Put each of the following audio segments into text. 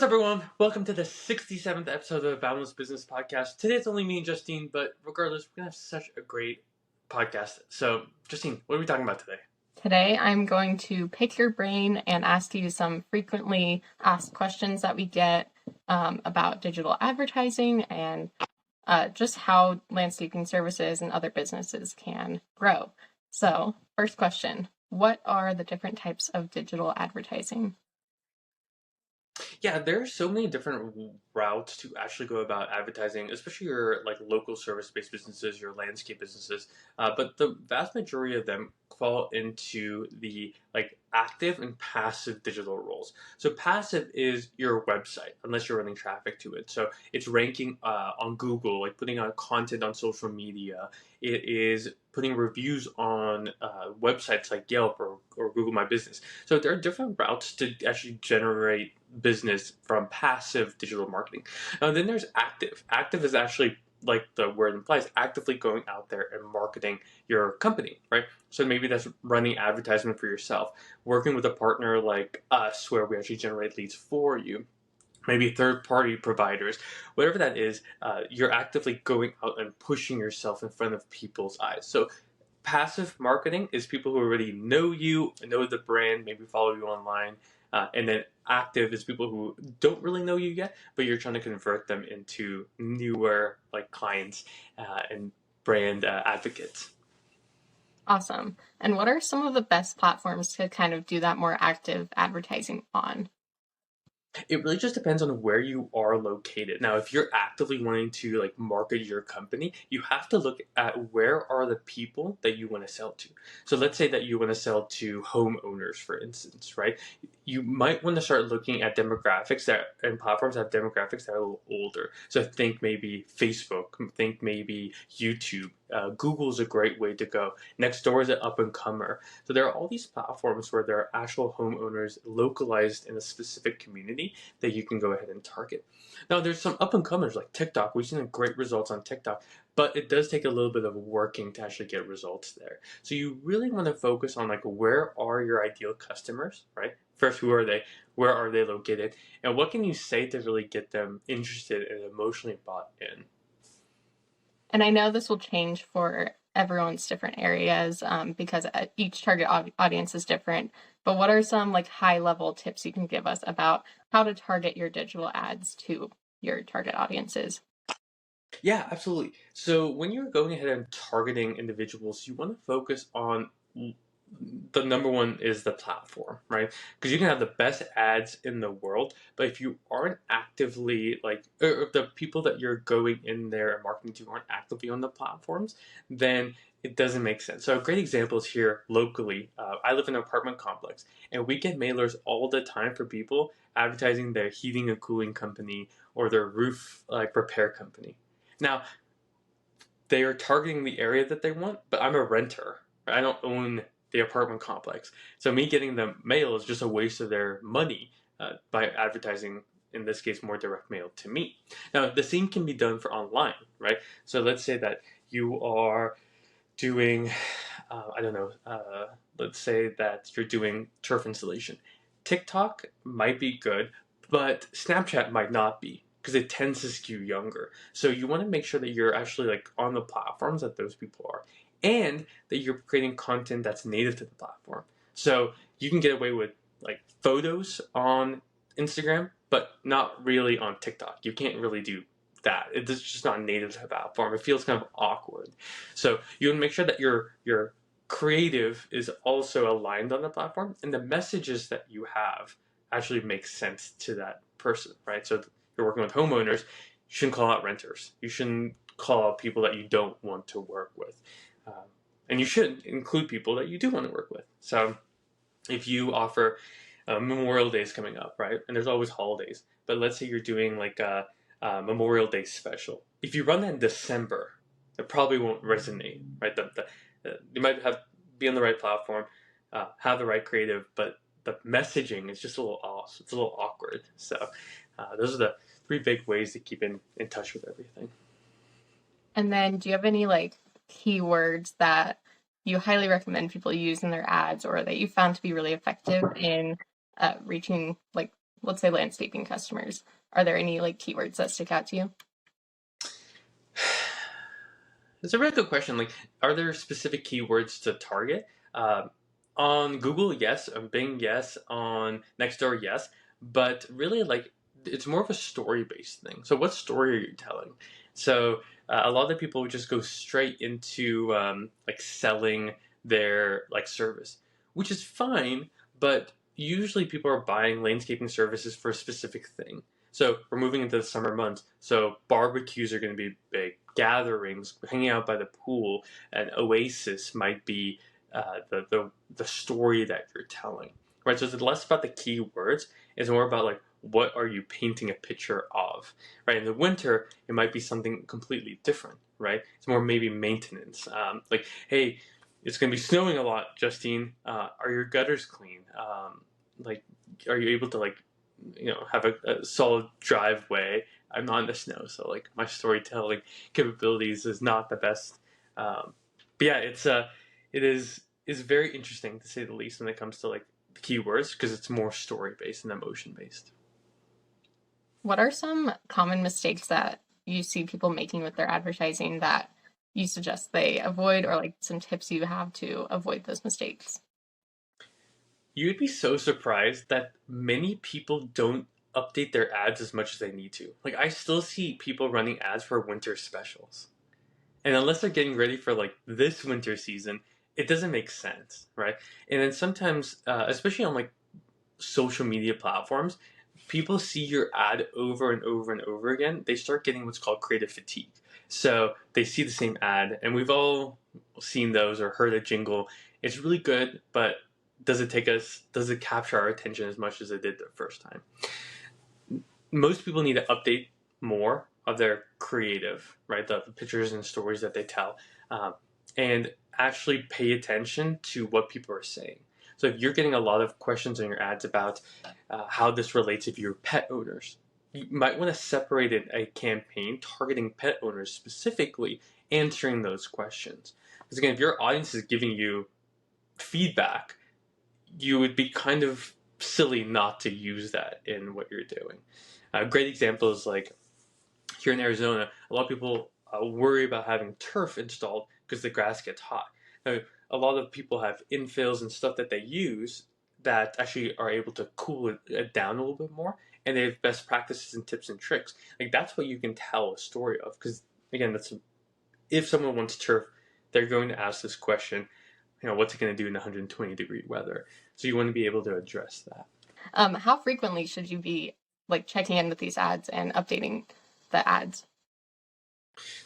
What's up, everyone? Welcome to the 67th episode of the Boundless Business Podcast. Today it's only me and Justine, but regardless, we're going to have such a great podcast. So, Justine, what are we talking about today? Today, I'm going to pick your brain and ask you some frequently asked questions that we get about digital advertising and just how landscaping services and other businesses can grow. So, first question, what are the different types of digital advertising? Yeah, there are so many different routes to actually go about advertising, especially your like local service-based businesses, your landscape businesses. But the vast majority of them fall into the like active and passive digital roles. So passive is your website, unless you're running traffic to it. So it's ranking on Google, like putting out content on social media. It is putting reviews on websites like Yelp or Google My Business. So there are different routes to actually generate business from passive digital marketing. Then there's active. Active is actually, like the word implies, actively going out there and marketing your company, right? So maybe that's running advertisement for yourself, working with a partner like us where we actually generate leads for you, maybe third-party providers, whatever that is. You're actively going out and pushing yourself in front of people's eyes. So passive marketing is people who already know you, know the brand, maybe follow you online. And then active is people who don't really know you yet, but you're trying to convert them into newer like clients and brand advocates. Awesome. And what are some of the best platforms to kind of do that more active advertising on? It really just depends on where you are located. Now, if you're actively wanting to like market your company, you have to look at where are the people that you want to sell to. So let's say that you want to sell to homeowners, for instance, right? You might want to start looking at demographics that and platforms that have demographics that are a little older. So think maybe Facebook, think maybe YouTube. Google's a great way to go. Nextdoor is an up and comer. So there are all these platforms where there are actual homeowners localized in a specific community that you can go ahead and target. Now there's some up and comers like TikTok. We've seen great results on TikTok, but it does take a little bit of working to actually get results there. So you really want to focus on like where are your ideal customers, right? First, who are they? Where are they located? And what can you say to really get them interested and emotionally bought in? And I know this will change for everyone's different areas because each target audience is different. But what are some like high level tips you can give us about how to target your digital ads to your target audiences? Yeah, absolutely. So when you're going ahead and targeting individuals, you want to focus on the number one is the platform, right? Because you can have the best ads in the world, but if you aren't actively like, or if the people that you're going in there and marketing to aren't actively on the platforms, then it doesn't make sense. So a great example is here locally. I live in an apartment complex, and we get mailers all the time for people advertising their heating and cooling company or their roof like repair company. Now, they are targeting the area that they want, but I'm a renter. I don't own the apartment complex. So me getting the mail is just a waste of their money by advertising, in this case, more direct mail to me. Now, the same can be done for online, right? So let's say that you are doing, I don't know, let's say that you're doing turf installation. TikTok might be good, but Snapchat might not be because it tends to skew younger. So you want to make sure that you're actually like on the platforms that those people are, and that you're creating content that's native to the platform. So you can get away with like photos on Instagram, but not really on TikTok. You can't really do that. It's just not native to the platform. It feels kind of awkward. So you want to make sure that your creative is also aligned on the platform, and the messages that you have actually make sense to that person, right? So you're working with homeowners, you shouldn't call out renters. You shouldn't call out people that you don't want to work with. And you should include people that you do want to work with. So if you offer Memorial Day is coming up, right? And there's always holidays. But let's say you're doing like a Memorial Day special. If you run that in December, it probably won't resonate, right? You might have be on the right platform, have the right creative, but the messaging is just a little off. It's a little awkward. So those are the three big ways to keep in touch with everything. And then do you have any like keywords that you highly recommend people use in their ads or that you found to be really effective in reaching like let's say, landscaping customers? Are there any like keywords that stick out to you? It's a really good question. Like, are there specific keywords to target? On Google, yes. On Bing, yes. On Nextdoor, yes. But really, like, it's more of a story-based thing. So, what story are you telling? So, a lot of people would just go straight into like selling their like service, which is fine. But usually, people are buying landscaping services for a specific thing. So we're moving into the summer months. So barbecues are going to be big. Gatherings, hanging out by the pool, an oasis might be the story that you're telling, right? So it's less about the keywords. It's more about like what are you painting a picture of, right? In the winter, it might be something completely different, right? It's more maybe maintenance, like hey, it's going to be snowing a lot, Justine. Are your gutters clean? Like, are you able to like have a solid driveway? I'm not in the snow, so like my storytelling capabilities is not the best. But yeah, it is very interesting to say the least when it comes to like the keywords because it's more story based and emotion based. What are some common mistakes that you see people making with their advertising that you suggest they avoid, or like some tips you have to avoid those mistakes? You'd be so surprised that many people don't update their ads as much as they need to. Like I still see people running ads for winter specials. And unless they're getting ready for like this winter season, it doesn't make sense, right? And then sometimes, especially on like social media platforms, people see your ad over and over and over again. They start getting what's called creative fatigue. So they see the same ad, and we've all seen those or heard a jingle. It's really good, but does it capture our attention as much as it did the first time? Most people need to update more of their creative, right? The pictures and stories that they tell, and actually pay attention to what people are saying. So if you're getting a lot of questions in your ads about how this relates if you're pet owners, you might want to separate a campaign targeting pet owners specifically, answering those questions. Because again, if your audience is giving you feedback, you would be kind of silly not to use that in what you're doing. A great example is like here in Arizona, a lot of people worry about having turf installed because the grass gets hot. Now, a lot of people have infills and stuff that they use that actually are able to cool it down a little bit more, and they have best practices and tips and tricks. Like that's what you can tell a story of. Because again, that's if someone wants turf, they're going to ask this question. What's it going to do in 120-degree weather? So you want to be able to address that. How frequently should you be like checking in with these ads and updating the ads?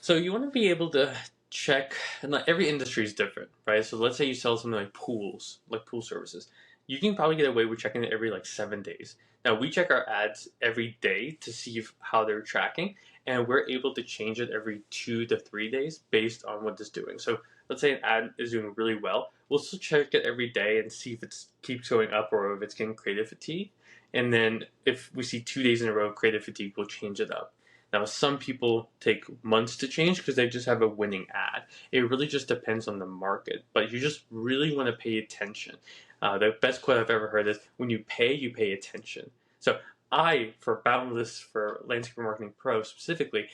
So you want to be able to check, and like every industry is different, right? So let's say you sell something like pools, like pool services. You can probably get away with checking it every like 7 days. Now we check our ads every day to see how they're tracking, and we're able to change it every 2 to 3 days based on what it's doing. So let's say an ad is doing really well, we'll still check it every day and see if it keeps going up or if it's getting creative fatigue. And then if we see 2 days in a row of creative fatigue, we'll change it up. Now, some people take months to change because they just have a winning ad. It really just depends on the market, but you just really want to pay attention. The best quote I've ever heard is when you pay attention. So I, for Boundless, for Landscape Marketing Pro specifically,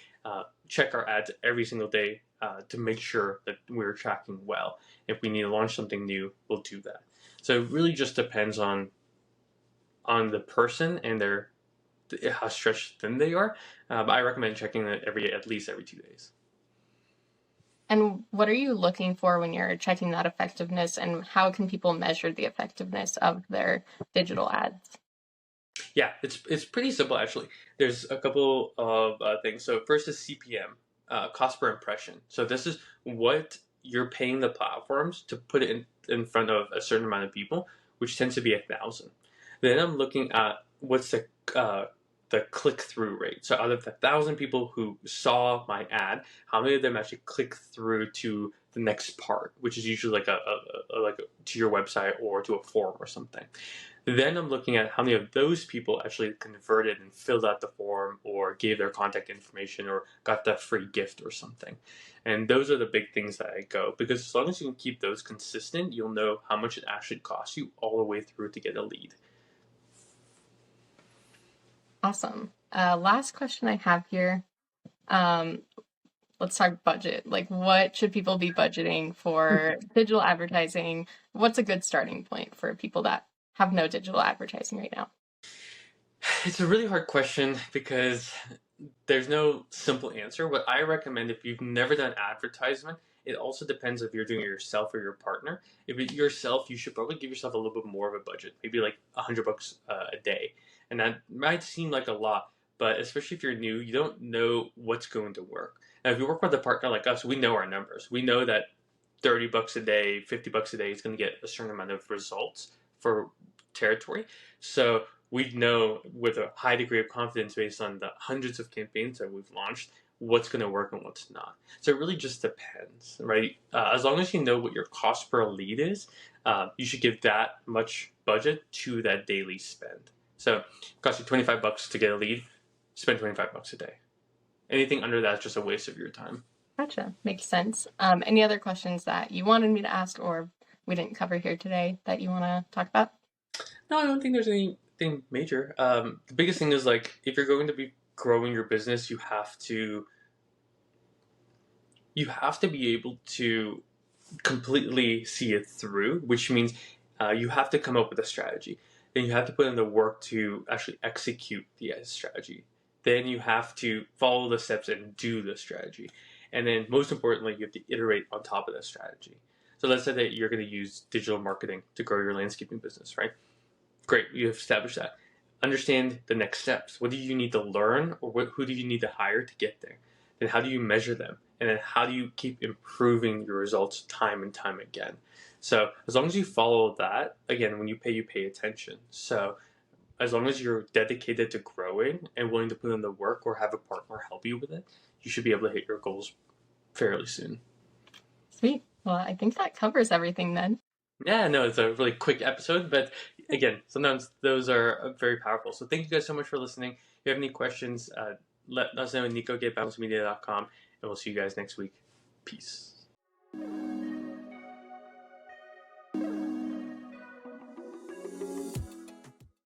check our ads every single day to make sure that we're tracking well. If we need to launch something new, we'll do that. So it really just depends on the person and their how stretched thin they are. But I recommend checking it at least every 2 days. And what are you looking for when you're checking that effectiveness, and how can people measure the effectiveness of their digital ads? Yeah, it's pretty simple actually. There's a couple of things. So first is CPM, cost per impression. So this is what you're paying the platforms to put it in front of a certain amount of people, which tends to be 1,000. Then I'm looking at what's the click through rate. So out of the 1,000 people who saw my ad, how many of them actually click through to the next part, which is usually like to your website or to a forum or something. Then I'm looking at how many of those people actually converted and filled out the form or gave their contact information or got that free gift or something. And those are the big things that I go, because as long as you can keep those consistent, you'll know how much it actually costs you all the way through to get a lead. Awesome. Last question I have here. Um, let's talk budget. Like, what should people be budgeting for digital advertising? What's a good starting point for people that have no digital advertising right now? It's a really hard question because there's no simple answer. What I recommend if you've never done advertisement, it also depends if you're doing it yourself or your partner. If it's yourself, you should probably give yourself a little bit more of a budget, maybe like $100 a day. And that might seem like a lot, but especially if you're new, you don't know what's going to work. Now, if you work with a partner like us, we know our numbers. We know that $30 a day, $50 a day is going to get a certain amount of results for territory. So we know with a high degree of confidence based on the hundreds of campaigns that we've launched what's going to work and what's not. So it really just depends, right? As long as you know what your cost per lead is, you should give that much budget to that daily spend. So it costs you $25 to get a lead, spend $25 a day. Anything under that is just a waste of your time. Gotcha. Makes sense. Any other questions that you wanted me to ask or we didn't cover here today that you want to talk about? No, I don't think there's anything major. The biggest thing is like if you're going to be growing your business, you have to be able to completely see it through, which means you have to come up with a strategy. Then you have to put in the work to actually execute the strategy. Then you have to follow the steps and do the strategy. And then most importantly, you have to iterate on top of that strategy. So let's say that you're going to use digital marketing to grow your landscaping business, right? Great, you have established that. Understand the next steps. What do you need to learn, or who do you need to hire to get there? Then how do you measure them? And then how do you keep improving your results time and time again? So as long as you follow that, again, when you pay attention. So as long as you're dedicated to growing and willing to put in the work or have a partner help you with it, you should be able to hit your goals fairly soon. Sweet. Well, I think that covers everything then. Yeah, no, it's a really quick episode, but again, sometimes those are very powerful. So thank you guys so much for listening. If you have any questions, let us know at nico@bouncemedia.com, and we'll see you guys next week. Peace.